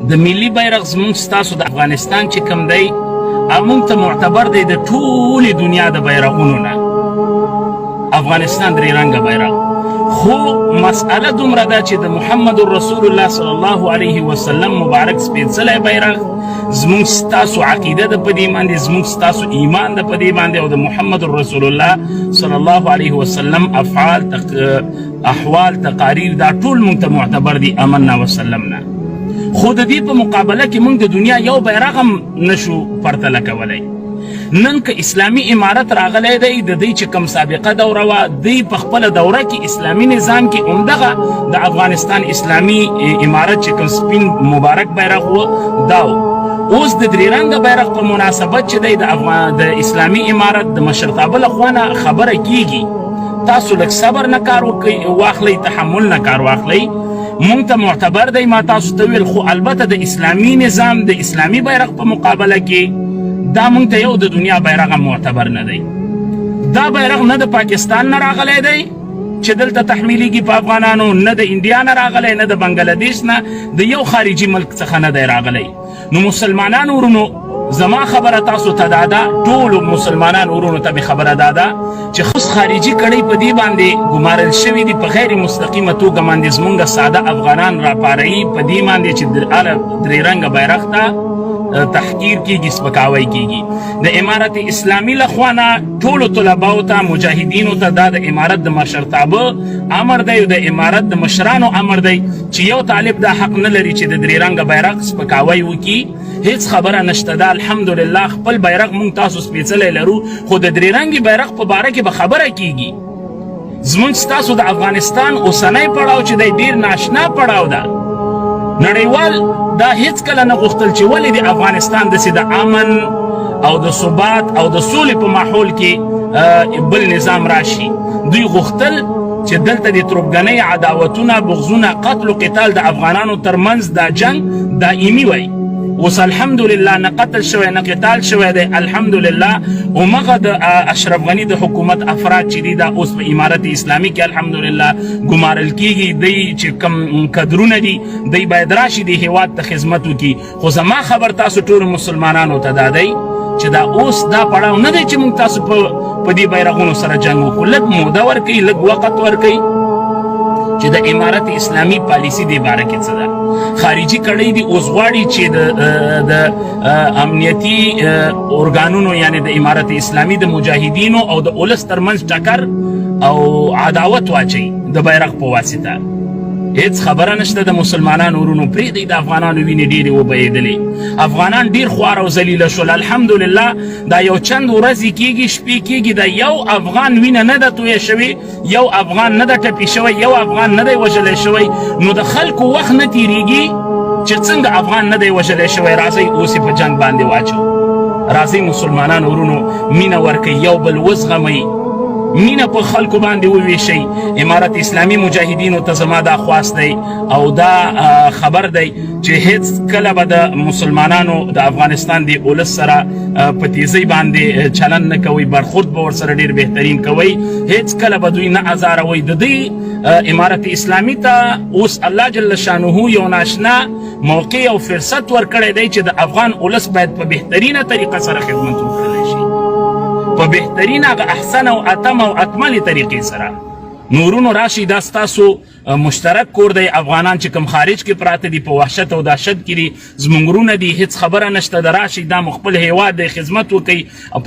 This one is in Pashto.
د ملي بیرغ زموږ ستاسو د افغانستان چې کوم دی موږ ته معتبر دی د ټولې دنیا د بیرغونو نه افغانستان درې رنګه بیرغ. خو مسأله دومره ده چې د محمد رسول الله صلی الله علیه وسلم مبارک سپېڅلی بیرغ زموږ ستاسو عقیده ده په دې باندې، زموږ ستاسو ایمان ده په دې باندې، او د محمد رسول الله صلی الله علیه وسلم افعال احوال تقاریر دا ټول موږ ته معتبر دي امنا وسلمنا. خو د دې په مقابله کې موږ د دنیا یو بیرغ هم نشو پرتله کولی. نن که اسلامي امارت راغلی دی د دوی چې کوم سابقه دوره وه دوی په خپله دوره کې اسلامي نظام کې همدغه د افغانستان اسلامي امارت چې کوم سپین مبارک بیرغ و دا اوس د درې رنګه بیرغ په مناسبت چې دی د اسلامي امارت د مشرتابه لخوا نه خبره کیږي. تاسو لږ صبر نه کار واخلئ، تحمل نه کار واخلئ. مونږ ته معتبر دی ما تاسو ته ویل، خو البته د اسلامي نظام د اسلامي بیرغ په مقابله کې دا مونږ ته یو د دنیا بیرغ معتبر نه دی. دا بیرغ نه د پاکستان نه راغلی دی چې دلته تحمیلیږي په افغانانو، نه د انډیا نه راغلی، نه د بنګلادیش نه، د یو خارجي ملک څخه نه دی راغلی. نو مسلمانانو ورونو زما خبره تاسو ته دا ده، ټولو مسلمانانو ورونو ته مې خبره دا ده چې خص خارجي کړۍ په دې باندې ګمارل شوي دي په غیر مستقیمه توګه باندې زمونږ ساده افغانان راپاروي په دې باندې چې درې رنګه بیرغ ته تحقیر کیږي، سپکاوی کیږي. د امارت اسلامي لخوا نه ټولو طلباو ته مجاهدینو ته دا د امارت د مشرتابه امر دی او د امارت د مشرانو امر دی چې یو طالب دا حق نه لري چې د درې رنګه بیرغ سپکاوی وکړي. هیڅ خبره نشته ده، الحمدلله خپل بیرغ مونږ تاسو سپېڅلی لرو، خو د درې رنګې بیرغ په باره کې به خبره کیږي. زموږ ستاسو د افغانستان اوسنی پړاو چې دی ډېر ناشنا پړاو ده. نړیوال دا هیڅ کله نه غوښتل چې ولې د افغانستان داسې د امن او د ثبات او د سولې په ماحول کې بل نظام راشي. دوی غوښتل چې دلته د تربګنۍ عداوتونه، بغضونه، قتل و قتال د افغانانو ترمنځ دا جنگ دائمي وی. اوس الحمدلله نه قتل شوی نه قتال شوی دی، الحمدلله. همغه د اشرف غني د حکومت افراد چې دي دا اوس په امارت اسلامي کې الحمدلله ګمارل کیږي. دی چې کم کدرونه دي دی باید راشي د هیواد ته خدمت وکړي. خو زما خبر تاسو ټولو مسلمانانو ته دا دی چې دا اوس دا پړاو نه دی چې موږ تاسو په دې بیرغونو سره جنګ وکړو. لږ موده ورکوي، لږ وخت ورکوي چې د امارت اسلامي پالیسي دې باره کې څه ده. خارجي کړۍ دي اوس غواړي چې د امنیتي ارګانونو یعنی د امارت اسلامي د مجاهدینو او د ولس ترمنځ ټکر او عداوت واچوي د بیرغ په واسطه. هیڅ خبره نشته د مسلمانانو ورونو، پرېږدئ د افغانانو وینې ډېرې وبهېدلې. افغانان ډېر خوار او ذلیله شول. الحمدلله دا یو چند ورځې کېږي، شپې کېږي، د یو افغان وینه نه ده تویه شوې، یو افغان نه ده ټپي شوی، یو افغان نه دی وژلی شوی. نو د خلکو وخت نه تېرېږي چې څنګه افغان نه دی وژلی شوی. راځئ اوس یې په جنګ باندې واچو. راځئ مسلمانانو ورونو مینه ورکوئ، یو بل وزغمئ، مینه په خلکو باندې وویشئ. امارت اسلامي مجاهدینو ته زما دا خواست دی او دا خبر دی چې هیڅ کله به د مسلمانانو د افغانستان د ولس سره په تیزۍ باندې چلن نه کوئ، برخورد به ورسره ډېر بهترین کوئ. هیڅ کله به دوی نه ازاروئ. د دوی امارت اسلامي ته اوس الله جل شانه یو ناشنا موقع او فرصت ورکړی دی چې د افغان ولس باید په بهترینه طریقه سره خدمت وکړلی شي، په بهترین هغه احسن او اتم او اکمل طریقې سره. نورونو راشي دا ستاسو مشترک کور دی. افغانان چې کوم خارج کې پراته دي په وحشت او دهشت کې دي، زمونږ ورونه دي، هیڅ خبره نشته. د راشي دا مو خپل هیواد دی، خدمت وکړئ.